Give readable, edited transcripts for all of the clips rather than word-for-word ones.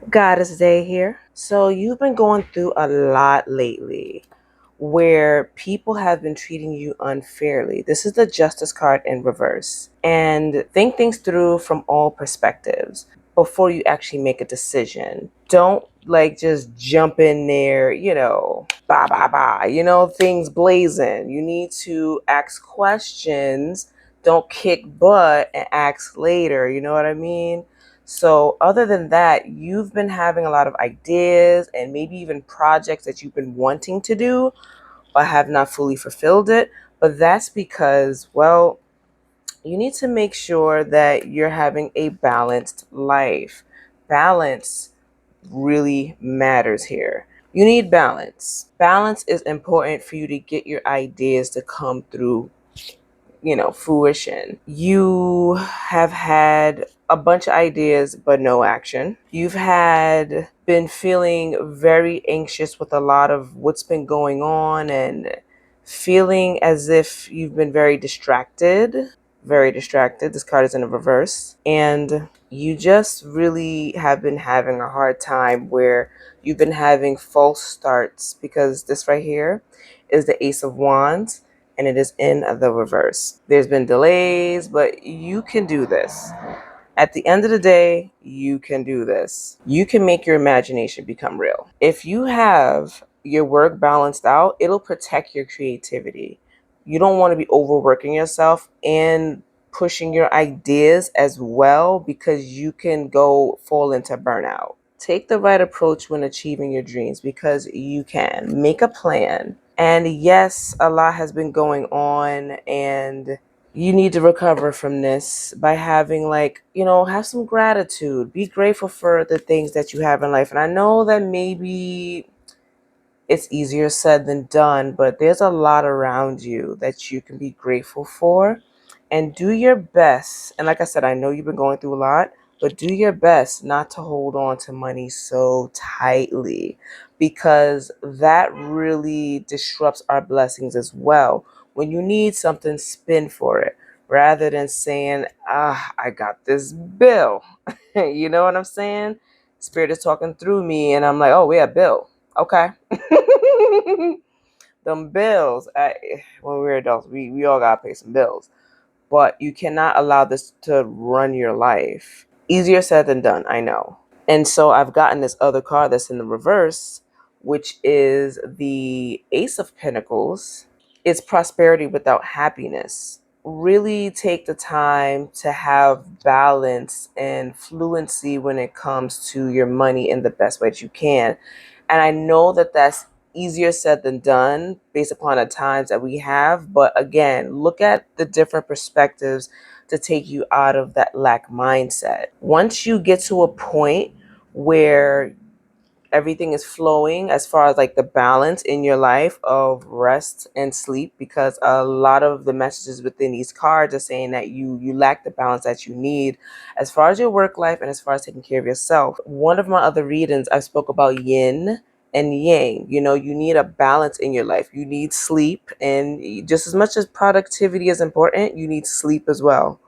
Goddess Day here. So, you've been going through a lot lately where people have been treating you unfairly. This is the Justice card in reverse. And think things through from all perspectives before you actually make a decision. Don't just jump in there, bah, bah, bah, things blazing. You need to ask questions. Don't kick butt and ask later. You know what I mean? So, other than that, you've been having a lot of ideas and maybe even projects that you've been wanting to do but have not fully fulfilled it. But that's because, well, you need to make sure that you're having a balanced life. Balance really matters here. You need balance. Balance is important for you to get your ideas to come through fruition. You have had a bunch of ideas but no action. You've had been feeling very anxious with a lot of what's been going on and feeling as if you've been very distracted. Very distracted. This card is in a reverse. And you just really have been having a hard time where you've been having false starts because this right here is the Ace of Wands and it is in the reverse. There's been delays, but you can do this. At the end of the day, you can do this. You can make your imagination become real. If you have your work balanced out, it'll protect your creativity. You don't want to be overworking yourself and pushing your ideas as well because you can go fall into burnout. Take the right approach when achieving your dreams because you can. Make a plan. And yes, a lot has been going on and you need to recover from this by having have some gratitude. Be grateful for the things that you have in life. And I know that maybe it's easier said than done, but there's a lot around you that you can be grateful for and do your best. And like I said, I know you've been going through a lot, but do your best not to hold on to money so tightly because that really disrupts our blessings as well. When you need something, spend for it rather than saying, I got this bill. You know what I'm saying? Spirit is talking through me, and I'm like, oh, yeah, bill. Okay. Them bills. When we're adults, we all got to pay some bills. But you cannot allow this to run your life. Easier said than done, I know. And so I've gotten this other card that's in the reverse, which is the Ace of Pentacles. It's prosperity without happiness. Really take the time to have balance and fluency when it comes to your money in the best way that you can. And I know that that's easier said than done based upon the times that we have. But again, look at the different perspectives to take you out of that lack mindset. Once you get to a point where everything is flowing as far as like the balance in your life of rest and sleep, because a lot of the messages within these cards are saying that you lack the balance that you need as far as your work life and as far as taking care of yourself. One of my other readings, I spoke about yin and yang. You need a balance in your life. You need sleep, and just as much as productivity is important, you need sleep as well,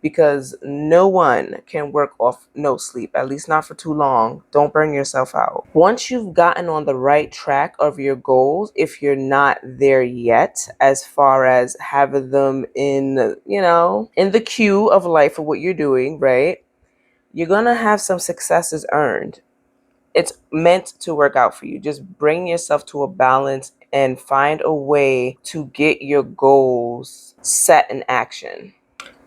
because no one can work off no sleep, at least not for too long. Don't burn yourself out. Once you've gotten on the right track of your goals, if you're not there yet, as far as having them in the queue of life of what you're doing, right? You're going to have some successes earned. It's meant to work out for you. Just bring yourself to a balance and find a way to get your goals set in action.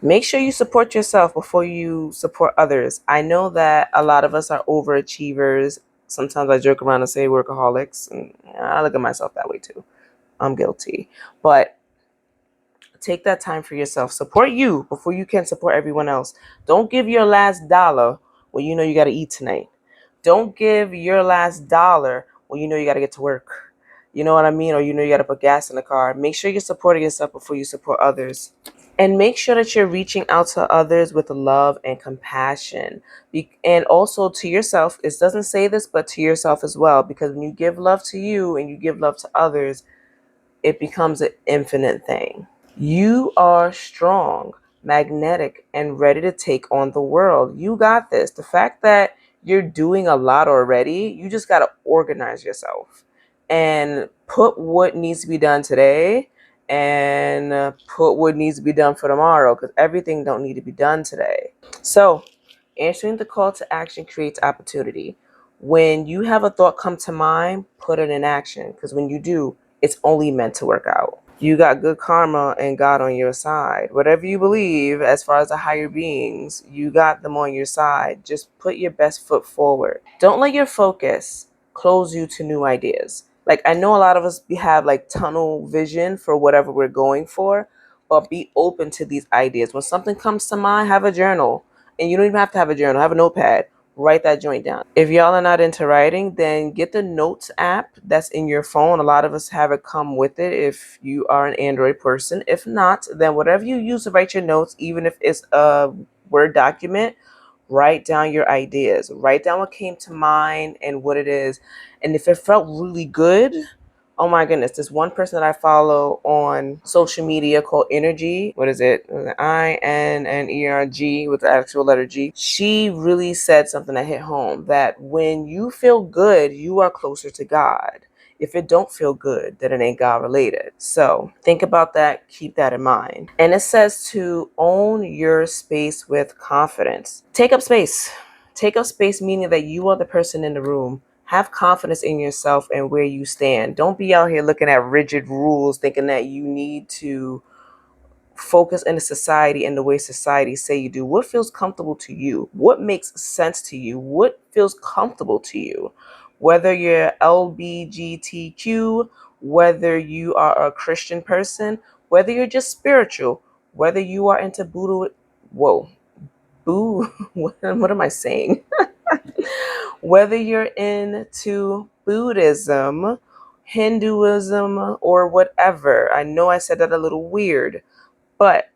Make sure you support yourself before you support others. I know that a lot of us are overachievers. Sometimes I joke around and say workaholics, and I look at myself that way too. I'm guilty. But take that time for yourself. Support you before you can support everyone else. Don't give your last dollar when you know you got to eat tonight. Don't give your last dollar when you know you got to get to work. You know what I mean? Or you know you got to put gas in the car. Make sure you're supporting yourself before you support others. And make sure that you're reaching out to others with love and compassion. And also to yourself. It doesn't say this, but to yourself as well. Because when you give love to you and you give love to others, it becomes an infinite thing. You are strong, magnetic, and ready to take on the world. You got this. The fact that You're doing a lot already. You just got to organize yourself and put what needs to be done today and put what needs to be done for tomorrow, because everything don't need to be done today. So answering the call to action creates opportunity. When you have a thought come to mind, put it in action, because when you do, it's only meant to work out. You got good karma and God on your side. Whatever you believe, as far as the higher beings, you got them on your side. Just put your best foot forward. Don't let your focus close you to new ideas. Like, I know a lot of us have like tunnel vision for whatever we're going for, but be open to these ideas. When something comes to mind, have a journal. And you don't even have to have a journal, have a notepad. Write that joint down. If y'all are not into writing, then get the Notes app that's in your phone. A lot of us have it come with it if you are an Android person. If not, then whatever you use to write your notes, even if it's a Word document, write down your ideas. Write down what came to mind and what it is. And if it felt really good, oh my goodness, this one person that I follow on social media called Energy, what is it? INNERG with the actual letter G. She really said something that hit home, that when you feel good, you are closer to God. If it don't feel good, then it ain't God related. So think about that, keep that in mind. And it says to own your space with confidence. Take up space. Take up space, meaning that you are the person in the room. Have confidence in yourself and where you stand. Don't be out here looking at rigid rules, thinking that you need to focus in the society and the way society say you do. What feels comfortable to you? What makes sense to you? What feels comfortable to you? Whether you're LBGTQ, whether you are a Christian person, whether you're just spiritual, whether you are into Buddha, whoa, boo, what am I saying? Whether you're into Buddhism, Hinduism, or whatever. I know I said that a little weird, but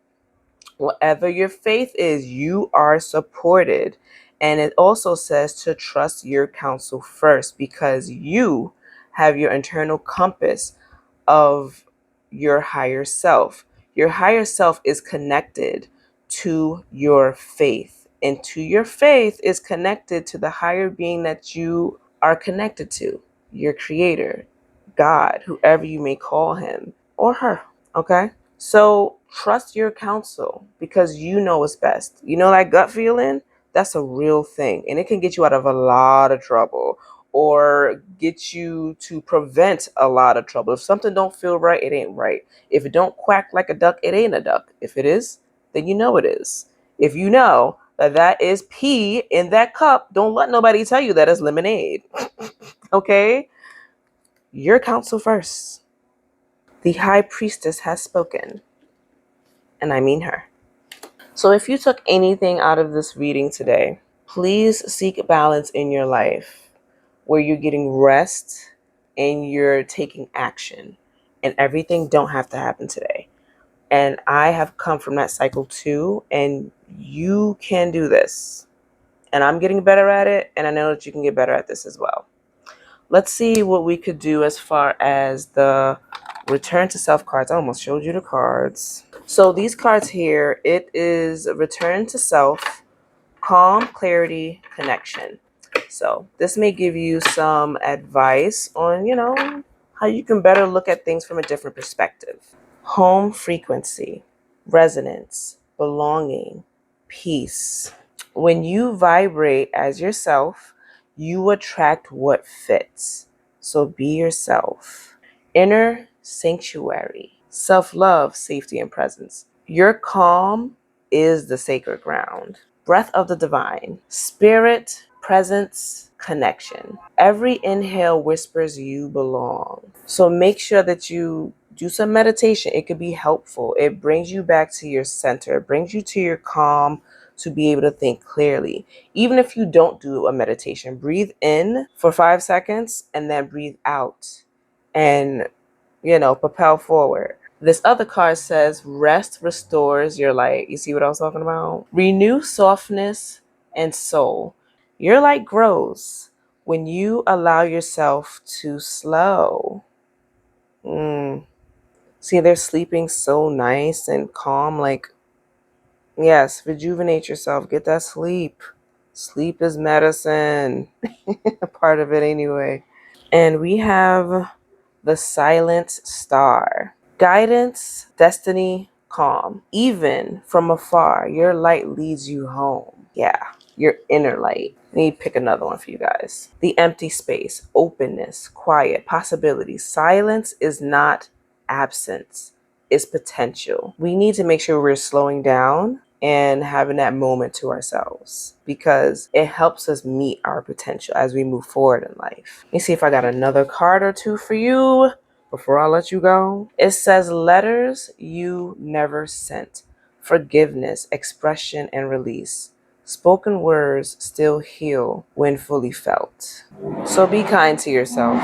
whatever your faith is, you are supported. And it also says to trust your counsel first, because you have your internal compass of your higher self. Your higher self is connected to your faith, and to your faith is connected to the higher being that you are connected to, your creator, God, whoever you may call him or her. Okay? So trust your counsel, because you know what's best. You know that gut feeling? That's a real thing, and it can get you out of a lot of trouble, or get you to prevent a lot of trouble. If something don't feel right, it ain't right. If it don't quack like a duck, it ain't a duck. If it is, then you know it is. If you know that that is pee in that cup, don't let nobody tell you that it's lemonade. Okay? Your counsel first. The high priestess has spoken, and I mean her. So if you took anything out of this reading today, please seek balance in your life where you're getting rest and you're taking action, and everything don't have to happen today. And I have come from that cycle too, and you can do this. And I'm getting better at it, and I know that you can get better at this as well. Let's see what we could do as far as the return to self cards. I almost showed you the cards. So these cards here, it is return to self, calm, clarity, connection. So this may give you some advice on, how you can better look at things from a different perspective. Home frequency, resonance, belonging, peace. When you vibrate as yourself, you attract what fits. So be yourself. Inner sanctuary, self-love, safety, and presence. Your calm is the sacred ground. Breath of the divine, spirit, presence, connection. Every inhale whispers you belong. So make sure that you do some meditation. It could be helpful. It brings you back to your center. It brings you to your calm to be able to think clearly. Even if you don't do a meditation, breathe in for 5 seconds and then breathe out and, propel forward. This other card says rest restores your light. You see what I was talking about? Renew softness and soul. Your light grows when you allow yourself to slow. See, they're sleeping so nice and calm. Like, yes, rejuvenate yourself. Get that sleep. Sleep is medicine. A part of it anyway. And we have the silent star. Guidance, destiny, calm. Even from afar, your light leads you home. Yeah, your inner light. Let me pick another one for you guys. The empty space, openness, quiet, possibilities. Silence is not absence, it's potential. We need to make sure we're slowing down and having that moment to ourselves because it helps us meet our potential as we move forward in life. Let me see if I got another card or two for you before I let you go. It says letters you never sent, forgiveness, expression, and release. Spoken words still heal when fully felt. So be kind to yourself.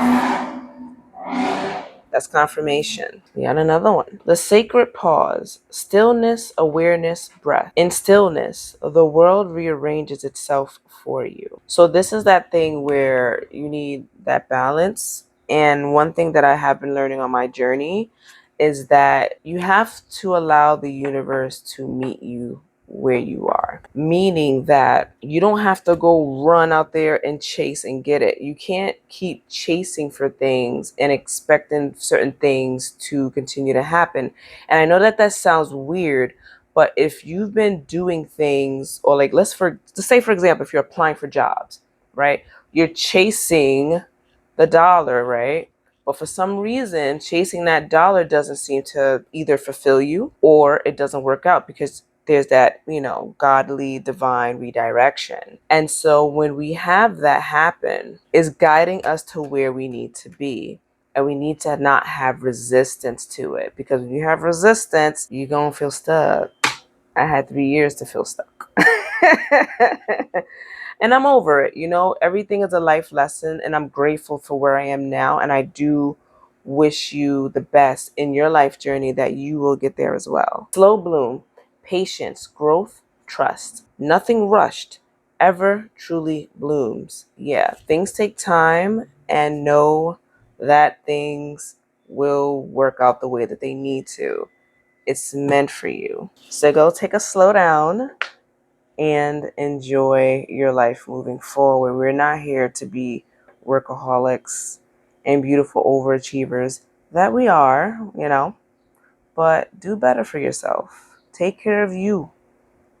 That's confirmation. We got another one. The sacred pause, stillness, awareness, breath. In stillness, the world rearranges itself for you. So this is that thing where you need that balance. And one thing that I have been learning on my journey is that you have to allow the universe to meet you where you are, meaning that you don't have to go run out there and chase and get it. You can't keep chasing for things and expecting certain things to continue to happen. And I know that that sounds weird, but if you've been doing things, or like let's say for example, if you're applying for jobs, right, you're chasing the dollar, right? But for some reason, chasing that dollar doesn't seem to either fulfill you or it doesn't work out because there's that, godly divine redirection. And so when we have that happen, is guiding us to where we need to be. And we need to not have resistance to it, because when you have resistance, you're going to feel stuck. I had 3 years to feel stuck. And I'm over it. Everything is a life lesson, and I'm grateful for where I am now. And I do wish you the best in your life journey, that you will get there as well. Slow bloom, patience, growth, trust. Nothing rushed ever truly blooms. Yeah, things take time, and know that things will work out the way that they need to. It's meant for you. So go take a slow down and enjoy your life moving forward. We're not here to be workaholics and beautiful overachievers. That we are, but do better for yourself. Take care of you,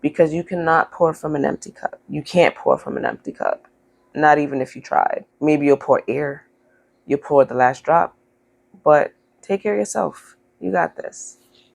because you cannot pour from an empty cup. You can't pour from an empty cup, not even if you tried. Maybe you'll pour air, you'll pour the last drop, but take care of yourself. You got this.